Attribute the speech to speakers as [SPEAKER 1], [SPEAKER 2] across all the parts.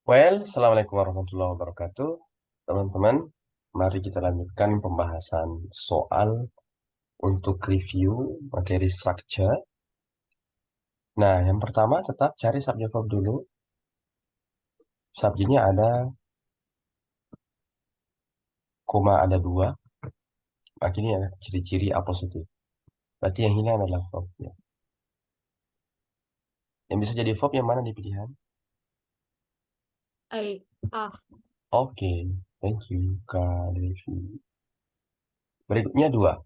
[SPEAKER 1] Assalamualaikum warahmatullahi wabarakatuh. Teman-teman, mari kita lanjutkan pembahasan soal untuk review materi structure. Nah, yang pertama tetap cari subject verb dulu. Subjeknya ada koma ada dua. Ini ada ciri-ciri apositif. Berarti yang hilang adalah verbnya. Yang bisa jadi verb yang mana di pilihan?
[SPEAKER 2] A.
[SPEAKER 1] Oke, thank you, Kak Devi. Berikutnya dua.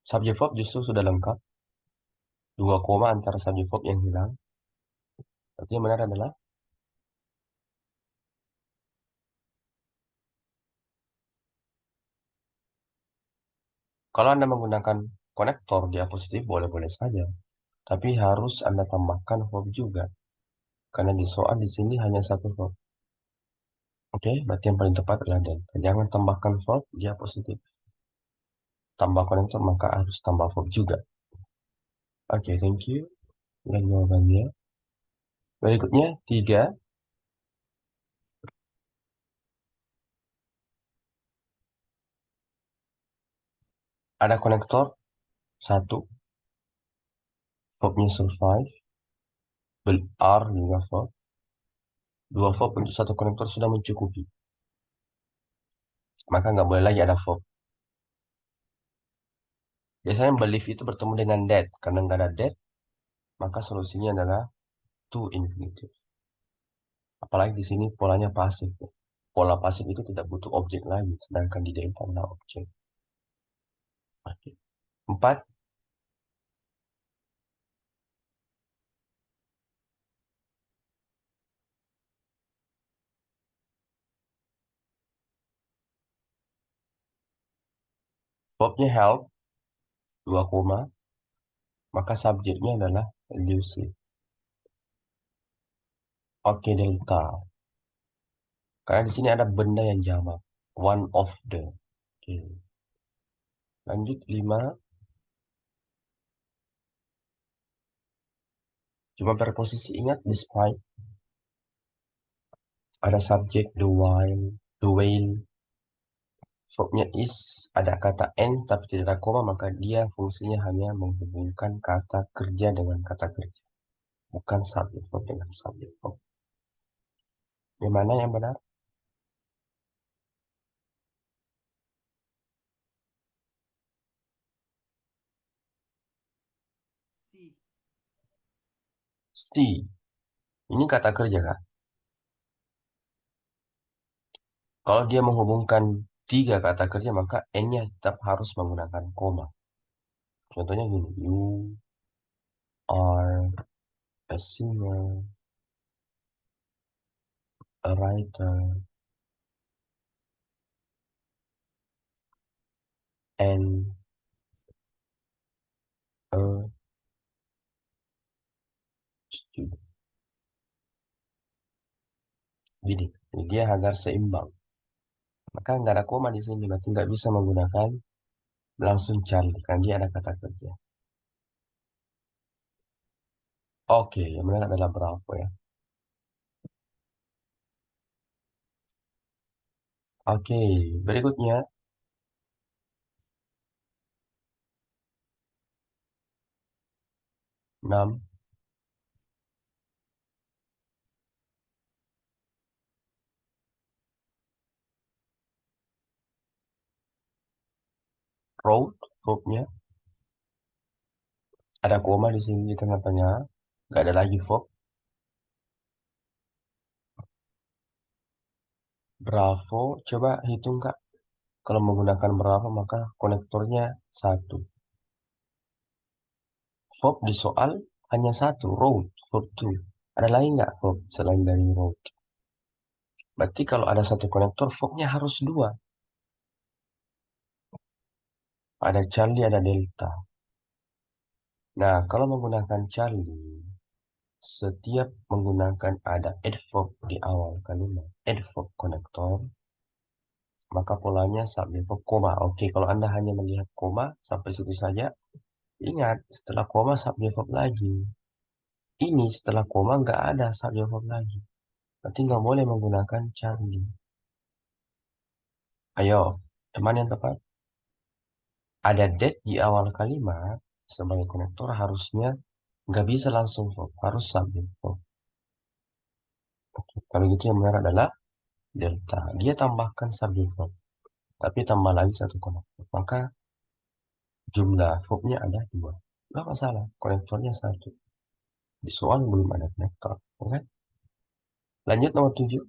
[SPEAKER 1] Subject verb justru sudah lengkap. Dua koma antara subject verb yang hilang. Berarti yang benar adalah kalau Anda menggunakan konektor diapositif boleh-boleh saja, tapi harus Anda tambahkan verb juga. Karena di soal di sini hanya satu verb. Oke, berarti yang paling tepat adalah dan. Jangan tambahkan verb diapositif. Tambah konektor maka harus tambah verb juga. Oke, thank you. Dan jawabannya. Berikutnya, tiga. Ada konektor, satu. Verbnya survive. Are juga verb. Dua verb untuk satu konektor sudah mencukupi. Maka nggak boleh lagi ada verb. Biasanya believe itu bertemu dengan that. Karena nggak ada that, maka solusinya adalah to infinitive. Apalagi di sini polanya pasif. Pola pasif itu tidak butuh objek lagi, sedangkan di delta adalah objek. Oke. Empat, verbnya help, dua koma, maka subjeknya adalah elusive. Oke, delta. Karena di sini ada benda yang jamak. One of the. Oke. Lanjut, lima. Cuma preposisi ingat, despite. Ada subjek, the whale. Verbnya is, ada kata and, tapi tidak ada koma, maka dia fungsinya hanya menghubungkan kata kerja dengan kata kerja. Bukan subject verb dengan subject verb. Yang mana yang benar?
[SPEAKER 2] C.
[SPEAKER 1] See. Ini kata kerja, Kak. Kalau dia menghubungkan tiga kata kerja, maka N-nya tetap harus menggunakan koma. Contohnya gini, you are a singer, a writer, and a student. Gini, dia agar seimbang. Maka nggak ada koma di sini, berarti nggak bisa menggunakan langsung cari, karena dia ada kata kerja. Oke, yang benar adalah bravo ya. Oke, berikutnya 6. Wrote, verbnya. Ada koma di sini di tengah-tengah. Nggak ada lagi verb. Bravo, coba hitung Kak. Kalau menggunakan berapa maka konektornya satu. Verb di soal hanya satu, wrote, verb to. Ada lagi nggak verb selain dari wrote? Berarti kalau ada satu konektor, verbnya harus dua. Ada Charlie, ada Delta. Nah, kalau menggunakan Charlie, setiap menggunakan ada adverb di awal kalimat, adverb konektor, maka polanya subject verb koma. Oke, kalau Anda hanya melihat koma, sampai situ saja. Ingat, setelah koma subject verb lagi. Ini setelah koma nggak ada subject verb lagi. Berarti nggak boleh menggunakan Charlie. Ayo, teman yang tepat. Ada that di awal kalimat sebagai konektor harusnya nggak bisa langsung verb, harus subject verb. Oke, kalau gitu yang benar adalah delta. Dia tambahkan subject verb, tapi tambah lagi satu konektor. Maka jumlah verbnya ada dua. Nggak masalah, konektornya satu. Di soal belum ada konektor. Oke? Lanjut nomor 7.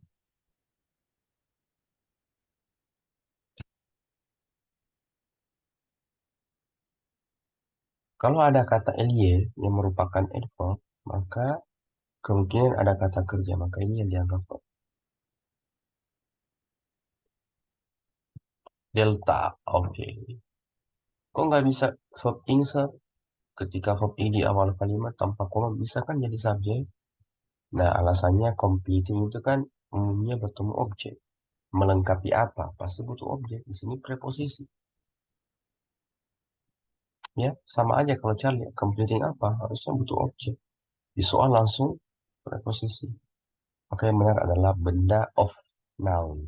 [SPEAKER 1] Kalau ada kata elie yang merupakan adverb, maka kemungkinan ada kata kerja. Maka ini yang dianggap verb. Delta. Oke. Kok nggak bisa verb insert? Ketika verb ing di awal kalimat tanpa koma bisa kan jadi subjek? Nah, alasannya completing itu kan umumnya bertemu objek. Melengkapi apa? Pasti butuh objek. Di sini preposisi. Ya, sama aja kalau Charlie. Completing apa? Harusnya butuh objek. Di soal langsung preposisi. Maka yang benar adalah benda of noun.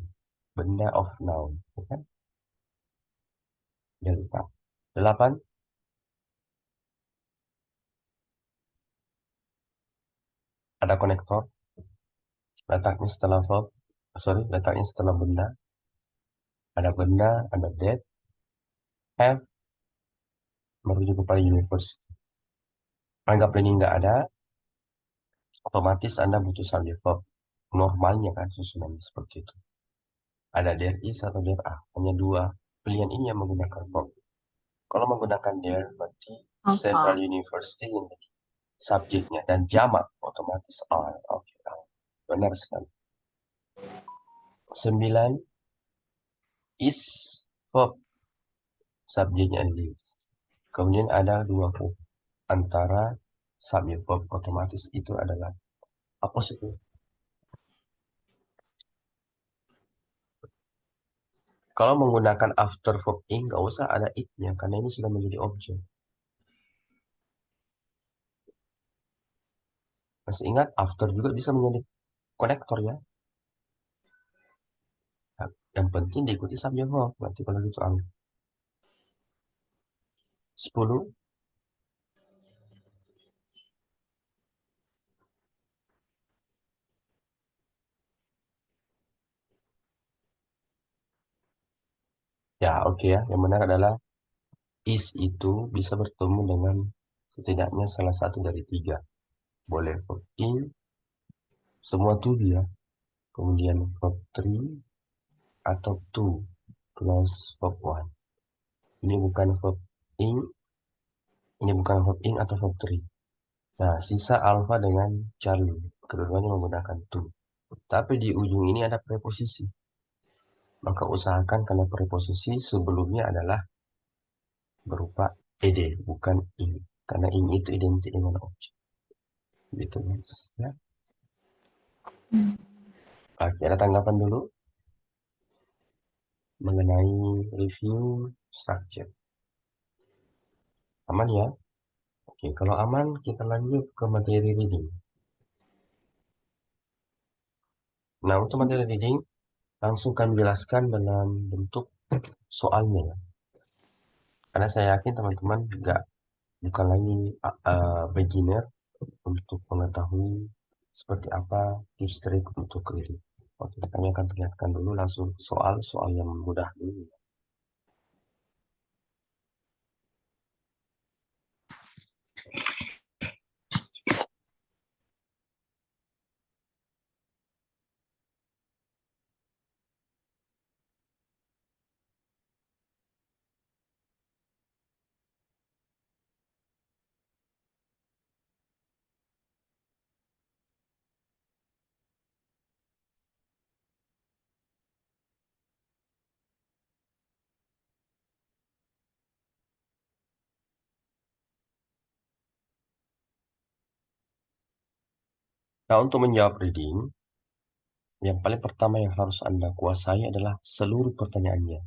[SPEAKER 1] Benda of noun. Ya kan? Delta. 8. Ada konektor. Letaknya setelah verb. Sorry, letaknya setelah benda. Ada benda, ada that, have, merujuk kepada universe. Anggap ini nggak ada, otomatis Anda butuh subject verb. Normalnya kan susunannya seperti itu. Ada there is atau there are. Hanya dua pilihan ini yang menggunakan verb. Kalau menggunakan there, berarti several
[SPEAKER 2] Apa?
[SPEAKER 1] university yang jadi subjeknya. Dan jamak otomatis are. Oke, benar sekali. 9 is verb. Subjeknya live. Kemudian ada dua verb. Antara subject verb otomatis itu adalah apostrophe. Kalau menggunakan after verb ing, nggak usah ada it-nya, karena ini sudah menjadi objek. Masih ingat, after juga bisa menjadi konektor ya. Nah, yang penting diikuti subject verb. Berarti kalau gitu ang 10. Ya, oke ya. Yang benar adalah is itu bisa bertemu dengan setidaknya salah satu dari tiga. Boleh verb ing, semua tuh dia. Kemudian verb three atau to plus verb one. Ini bukan verb ing, ini bukan verb ing atau verb three. Nah, sisa alpha dengan Charlie. Keduanya menggunakan to. Tapi di ujung ini ada preposisi. Maka usahakan karena preposisi sebelumnya adalah berupa ed, bukan ing. Karena ing itu identik dengan objek. Gitu, guys. Ya. Oke, ada tanggapan dulu mengenai review structure. Aman ya? Oke, kalau aman kita lanjut ke materi reading. Nah, untuk materi reading, langsung kami jelaskan dalam bentuk soalnya ya. Karena saya yakin teman-teman juga bukan lagi beginner untuk mengetahui seperti apa tips trik untuk reading. Oke, kami akan perlihatkan dulu langsung soal-soal yang mudah dulu. Nah, untuk menjawab reading, yang paling pertama yang harus Anda kuasai adalah seluruh pertanyaannya.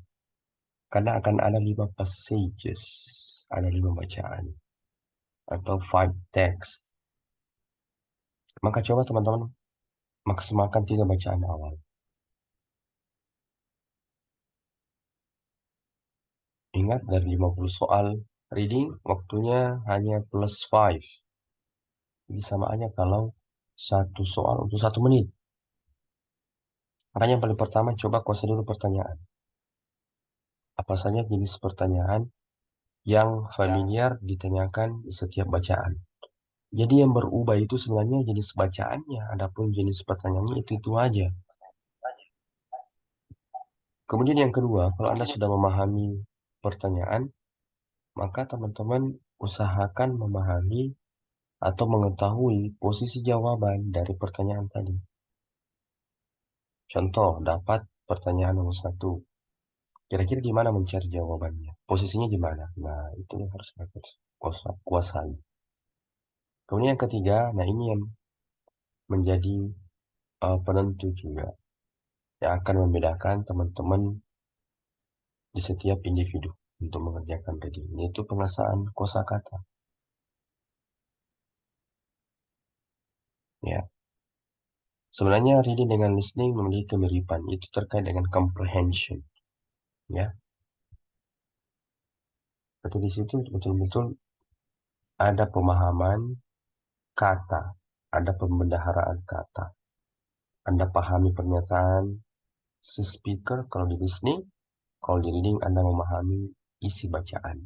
[SPEAKER 1] Karena akan ada 5 passages, ada 5 bacaan. atau five text. Maka coba teman-teman maksimalkan 3 bacaan awal. Ingat dari 50 soal reading, waktunya hanya plus 5. Jadi sama aja kalau satu soal untuk 1 menit. Makanya yang paling pertama coba kuasai dulu pertanyaan. Apa saja jenis pertanyaan yang familiar ditanyakan di setiap bacaan. Jadi yang berubah itu sebenarnya jenis bacaannya, adapun jenis pertanyaannya itu aja. Kemudian yang kedua, kalau Anda sudah memahami pertanyaan, maka teman-teman usahakan memahami atau mengetahui posisi jawaban dari pertanyaan tadi. Contoh, dapat pertanyaan nomor 1. Kira-kira di mana mencari jawabannya? Posisinya di mana? Nah, itu yang harus kita kuasai. Kemudian yang ketiga, nah ini yang menjadi penentu juga yang akan membedakan teman-teman di setiap individu untuk mengerjakan reading, yaitu pengasaan kosakata. Ya, sebenarnya reading dengan listening memiliki kemiripan, itu terkait dengan comprehension. Ya, tapi di situ betul-betul ada pemahaman kata, ada pembendaharaan kata. Anda pahami pernyataan si speaker kalau di listening, kalau di reading Anda memahami isi bacaan,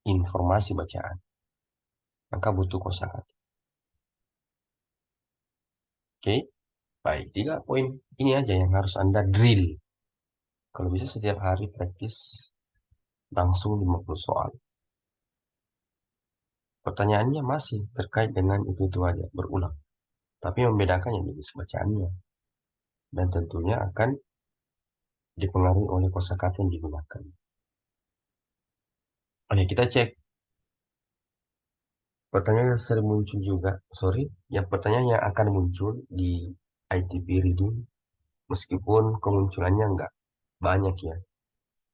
[SPEAKER 1] informasi bacaan. Maka butuh kosakata. Oke, baik. 3 poin ini aja yang harus Anda drill. Kalau bisa setiap hari praktis langsung 50 soal. Pertanyaannya masih terkait dengan itu aja, berulang. Tapi membedakan yang jenis bacaannya. Dan tentunya akan dipengaruhi oleh kosakata yang digunakan. Oke, kita cek. Pertanyaan yang sering muncul juga, yang pertanyaan yang akan muncul di ITP Reading, meskipun kemunculannya nggak banyak ya,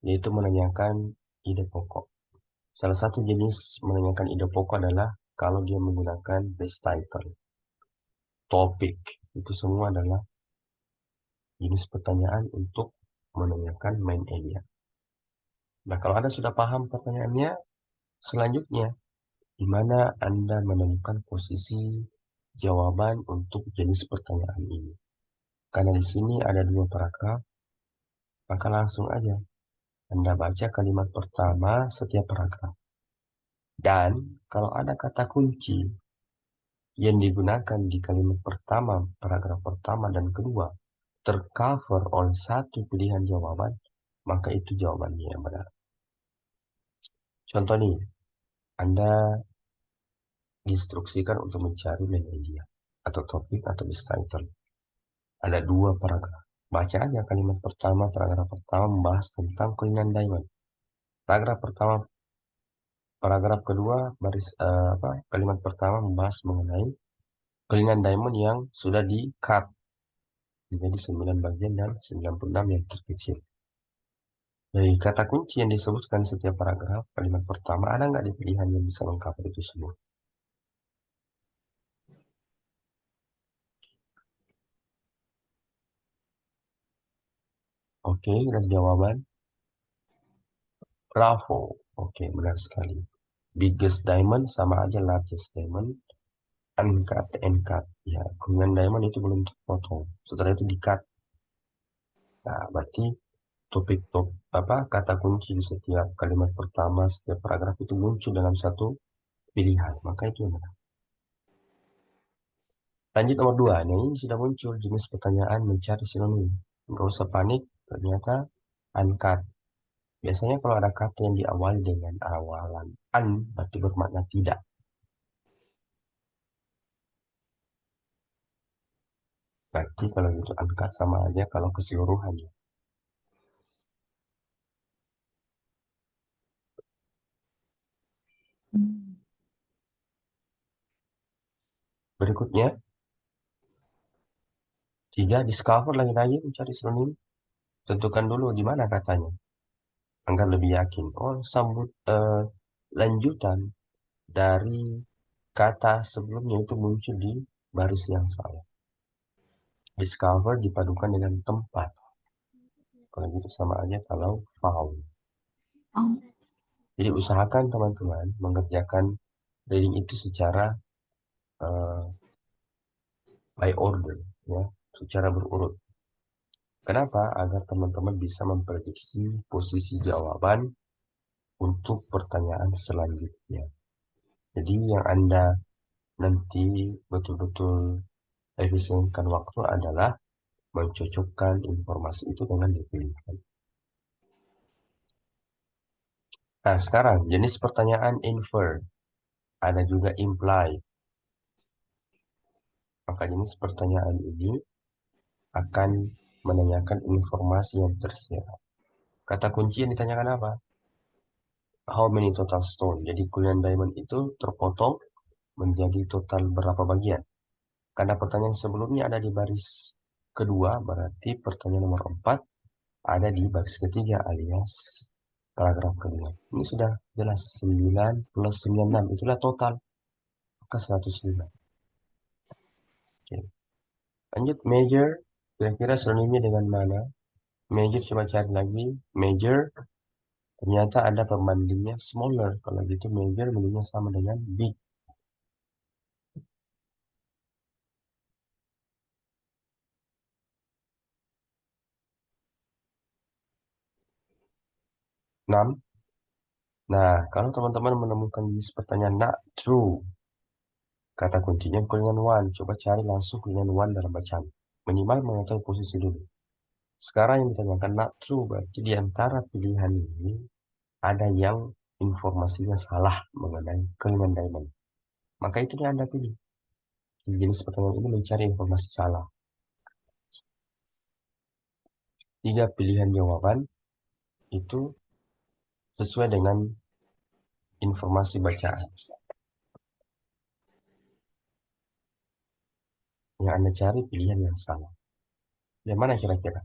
[SPEAKER 1] yaitu menanyakan ide pokok. Salah satu jenis menanyakan ide pokok adalah kalau dia menggunakan base title, topik, itu semua adalah jenis pertanyaan untuk menanyakan main idea. Nah, kalau Anda sudah paham pertanyaannya, selanjutnya, di mana Anda menemukan posisi jawaban untuk jenis pertanyaan ini. Karena di sini ada 2 paragraf, maka langsung aja Anda baca kalimat pertama setiap paragraf. Dan kalau ada kata kunci yang digunakan di kalimat pertama, paragraf pertama dan kedua, tercover oleh satu pilihan jawaban, maka itu jawabannya yang benar. Contoh nih, Anda diinstruksikan untuk mencari media atau topik atau title. Ada 2 paragraf. Baca aja kalimat pertama, paragraf pertama membahas tentang kulinan diamond. Paragraf kedua, kalimat pertama membahas mengenai kulinan diamond yang sudah di-cut menjadi 9 bagian dan 96 yang terkecil. Dari kata kunci yang disebutkan setiap paragraf, kalimat pertama ada nggak di pilihan yang bisa mengcover itu semua? Oke, dan jawaban bravo. Oke, benar sekali. Biggest diamond sama aja largest diamond. Uncut, uncut. Ya, kuningan diamond itu belum terpotong. Setelah itu di-cut. Nah, berarti kata kunci di setiap kalimat pertama, setiap paragraf itu muncul dalam satu pilihan. Maka itu yang benar. Lanjut nomor 2. Nah, ini sudah muncul jenis pertanyaan mencari sinonim. Nggak usah panik, ternyata uncut. Biasanya kalau ada kata yang diawali dengan awalan an, berarti bermakna tidak. Berarti kalau itu uncut sama aja kalau keseluruhan ya. Berikutnya, 3. Discover lagi-lagi mencari sinonim. Tentukan dulu di mana katanya agar lebih yakin. Oh, sambut lanjutan dari kata sebelumnya itu muncul di baris yang salah. Discover dipadukan dengan tempat. Kalau gitu sama aja kalau found.
[SPEAKER 2] Oh,
[SPEAKER 1] Jadi usahakan teman-teman mengerjakan reading itu secara uh, by order, ya, secara berurut. Kenapa? Agar teman-teman bisa memprediksi posisi jawaban untuk pertanyaan selanjutnya. Jadi yang Anda nanti betul-betul efisienkan waktu adalah mencocokkan informasi itu dengan dipilihkan. Nah, sekarang jenis pertanyaan infer, ada juga imply. Maka jenis pertanyaan ini akan menanyakan informasi yang tersirat. Kata kunci yang ditanyakan apa? How many total stone? Jadi kuliah diamond itu terpotong menjadi total berapa bagian? Karena pertanyaan sebelumnya ada di baris kedua, berarti pertanyaan nomor 4 ada di baris ketiga alias paragraf kedua. Ini sudah jelas, 9 plus 96 itulah total, maka 105. Oke. Lanjut, measure, kira-kira sinonimnya dengan mana? Measure, coba cari lagi. Measure, ternyata ada pembandingnya smaller. Kalau gitu measure menulisnya sama dengan big. Enam. Nah, kalau teman-teman menemukan jenis pertanyaan not true, kata kuncinya kulingan one. Coba cari langsung kulingan one dalam bacaan. Minimal mengetahui posisi dulu. Sekarang yang ditanyakan not true, berarti di antara pilihan ini ada yang informasinya salah mengenai kulingan diamond. Maka itu yang Anda pilih. Di jenis pertanyaan ini mencari informasi salah. 3 pilihan jawaban itu sesuai dengan informasi bacaan yang Anda cari, pilihan yang salah. Yang mana kira-kira?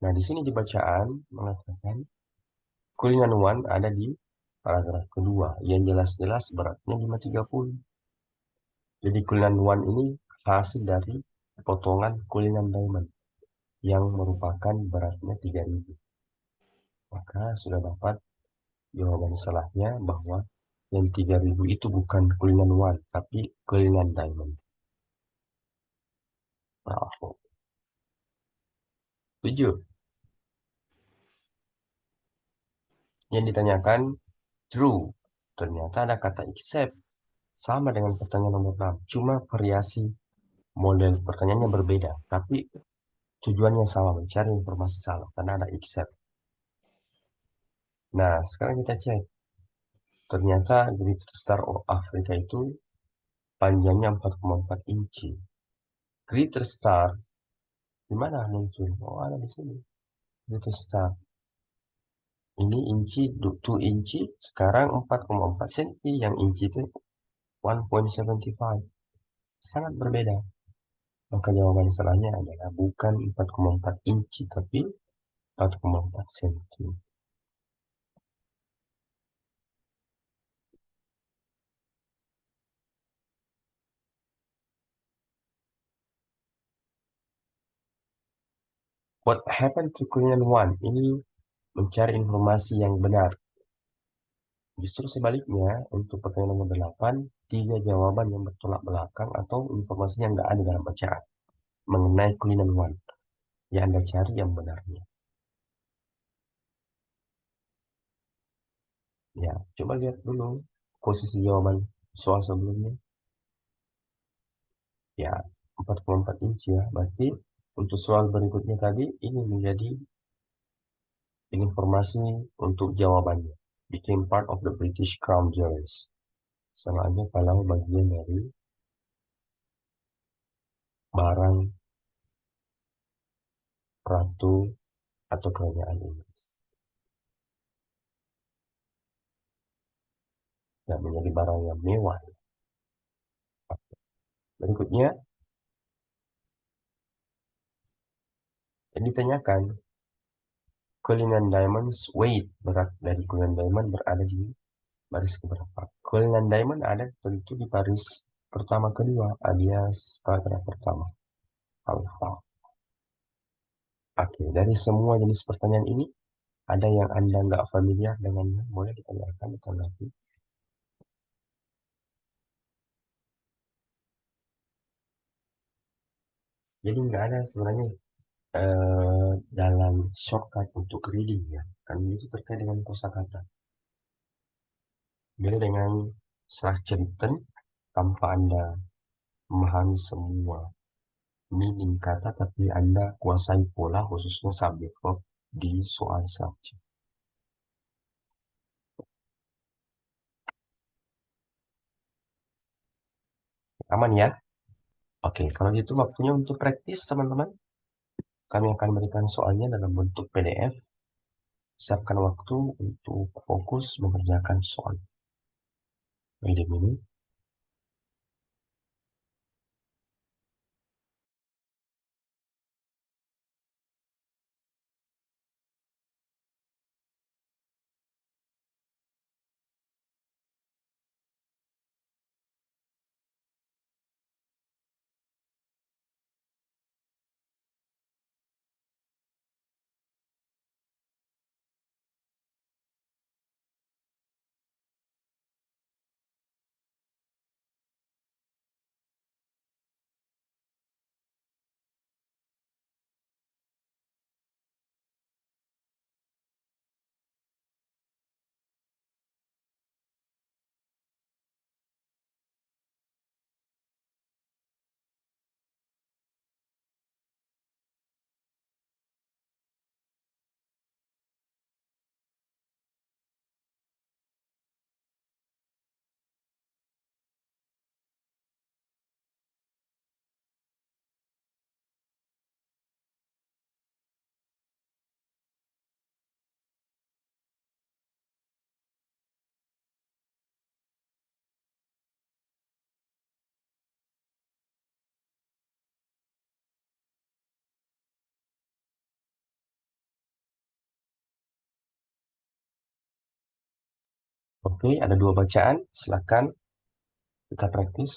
[SPEAKER 1] Nah, di sini di bacaan mengatakan kulingan one ada di paragraf kedua yang jelas-jelas beratnya 530. Jadi kulingan one ini hasil dari potongan kulingan diamond yang merupakan beratnya 3000. Maka sudah dapat jawaban salahnya bahwa yang 3000 itu bukan kulingan one tapi kulingan diamond. Bravo. 7. Yang ditanyakan true. Ternyata ada kata except. Sama dengan pertanyaan nomor 6. Cuma variasi model pertanyaannya berbeda. Tapi tujuannya sama, mencari informasi salah. Karena ada except. Nah, sekarang kita cek. Ternyata Greater Star of Africa itu panjangnya 4,4 inci. Greater Star, di mana muncul? Oh, ada di sini. Greater Star. Ini inci, 2 inci, sekarang 4,4 cm. Yang inci itu 1.75. Sangat berbeda. Maka jawaban salahnya adalah bukan 4,4 inci, tapi 4,4 cm. What happened to Korean One? Ini mencari informasi yang benar. Justru sebaliknya, untuk pertanyaan nomor 8, 3 jawaban yang bertolak belakang atau informasi yang nggak ada dalam bacaan mengenai Korean One. Yang Anda cari yang benarnya. Ya, coba lihat dulu posisi jawaban soal sebelumnya. Ya, 4,4 inci ya. Berarti untuk soal berikutnya tadi, ini menjadi informasi untuk jawabannya. Became part of the British Crown Jewels. Sama aja kalau bagian dari barang ratu atau kerajaan Inggris. Dan menjadi barang yang mewah. Berikutnya, yang ditanyakan, Cullinan Diamonds weight berat dari Cullinan Diamond berada di baris keberapa? Cullinan Diamond ada tentu di baris pertama kedua alias paragraf pertama. Alpha. Oke, dari semua jenis pertanyaan ini, ada yang Anda nggak familiar dengannya? Boleh ditanyakan, ditanggapi. Jadi nggak ada sebenarnya dalam shortcut untuk reading ya. Kan itu terkait dengan kosakata. Beda dengan structure written tanpa Anda memahami semua meaning kata, tapi Anda kuasai pola khususnya subject verb di soal structure. Aman ya? Oke, kalau gitu waktunya untuk praktis teman-teman. Kami akan berikan soalnya dalam bentuk PDF. Siapkan waktu untuk fokus mengerjakan soal. Wait a minute. Oke, ada dua bacaan. Silakan kita praktis.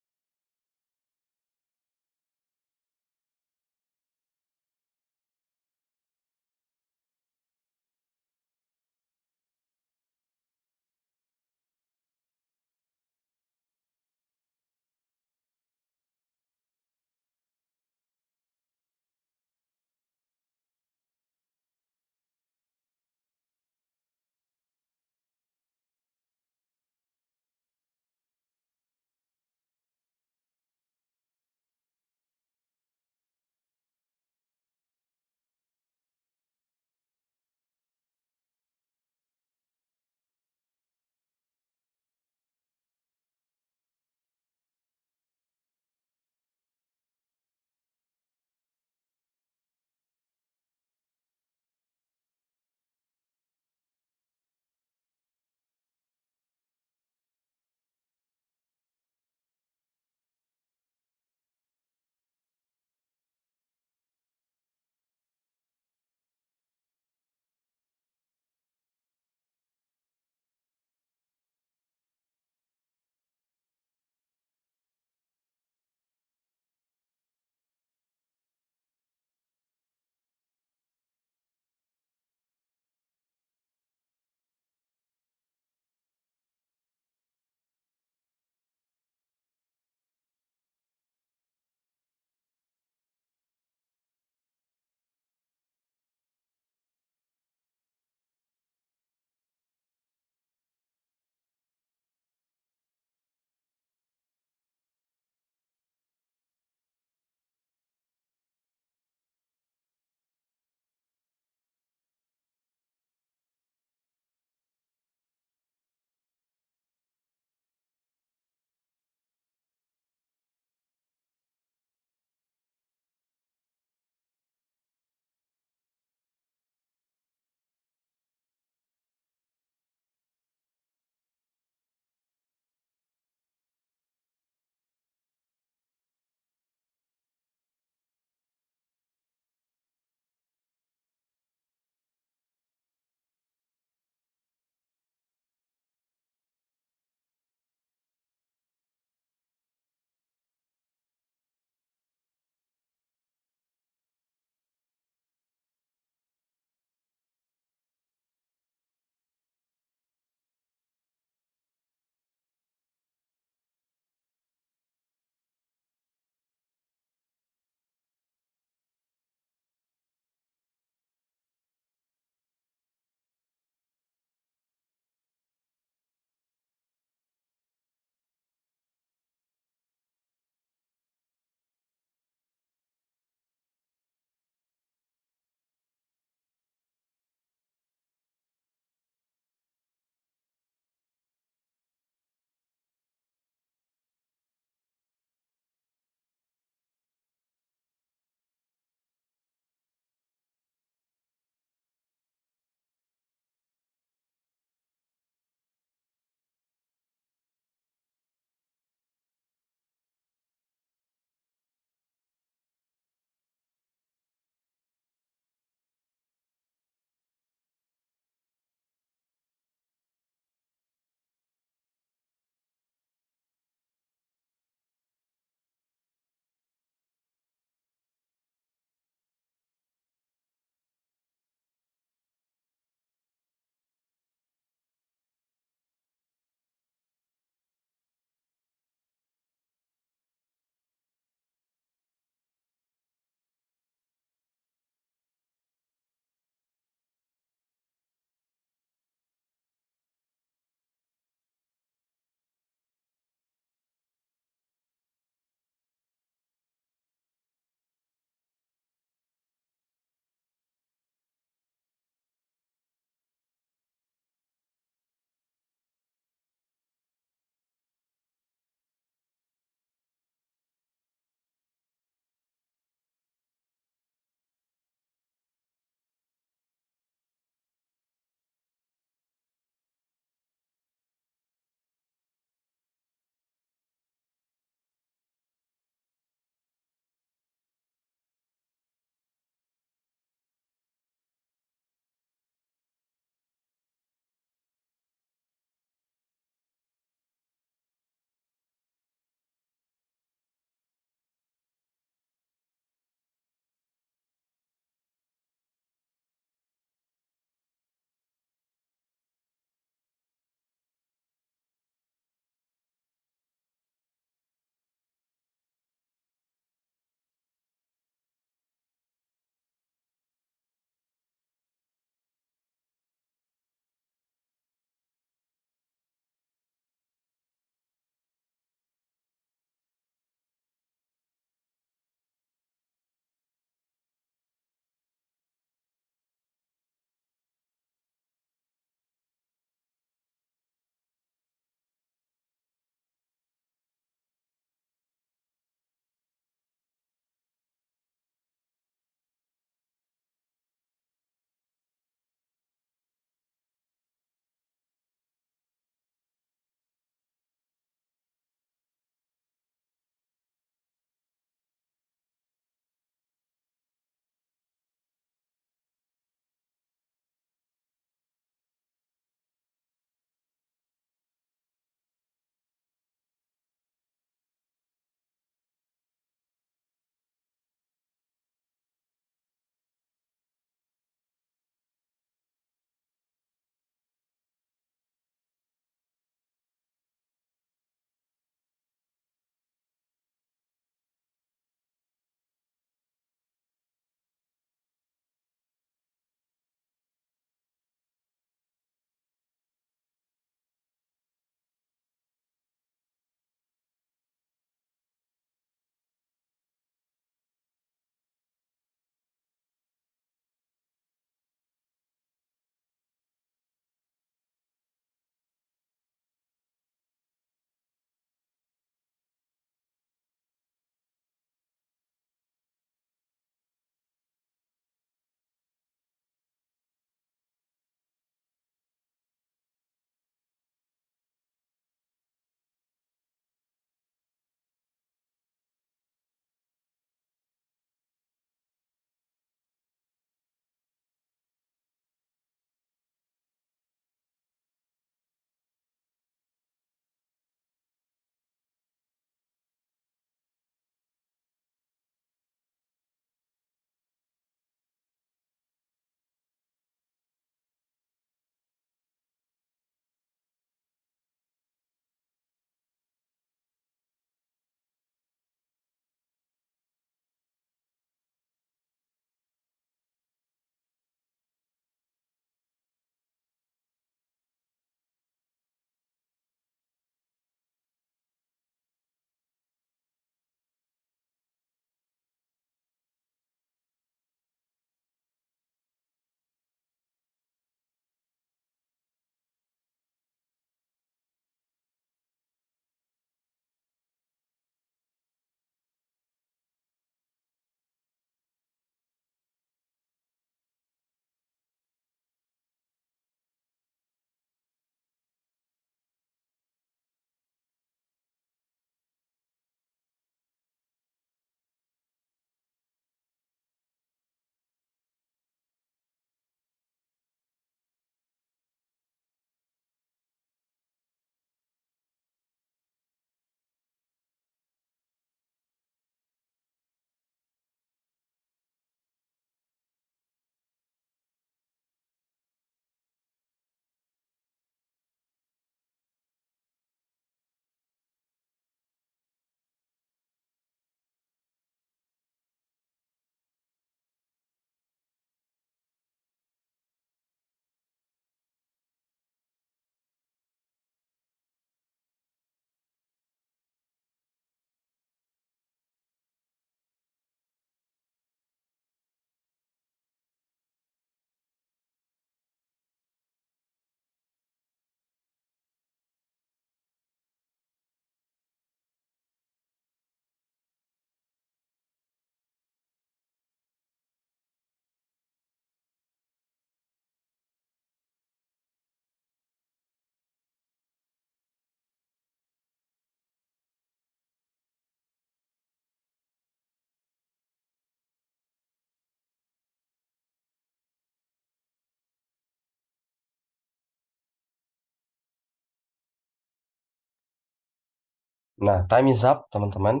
[SPEAKER 1] Nah, time is up, teman-teman.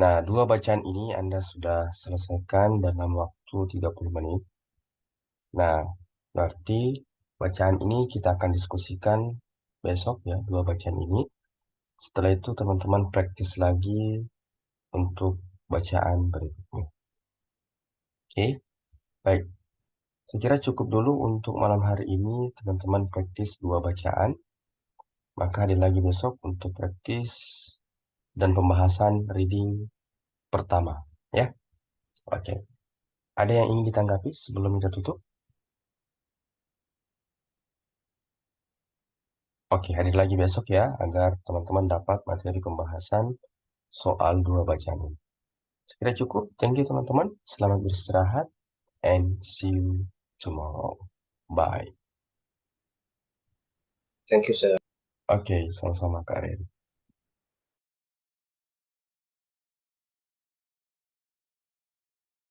[SPEAKER 1] Nah, dua bacaan ini Anda sudah selesaikan dalam waktu 30 menit. Nah, berarti bacaan ini kita akan diskusikan besok ya, dua bacaan ini. Setelah itu teman-teman praktis lagi untuk bacaan berikutnya. Oke, baik. Saya kira cukup dulu untuk malam hari ini, teman-teman praktis dua bacaan. Maka ada lagi besok untuk praktis dan pembahasan reading pertama. Ya, oke. Ada yang ingin ditanggapi sebelum kita tutup? Oke, hadir lagi besok ya, agar teman-teman dapat materi pembahasan soal dua bacaan ini. Sekira cukup. Thank you teman-teman. Selamat beristirahat and see you tomorrow. Bye.
[SPEAKER 2] Thank you, sir.
[SPEAKER 1] Oke, sama-sama Kak Ren.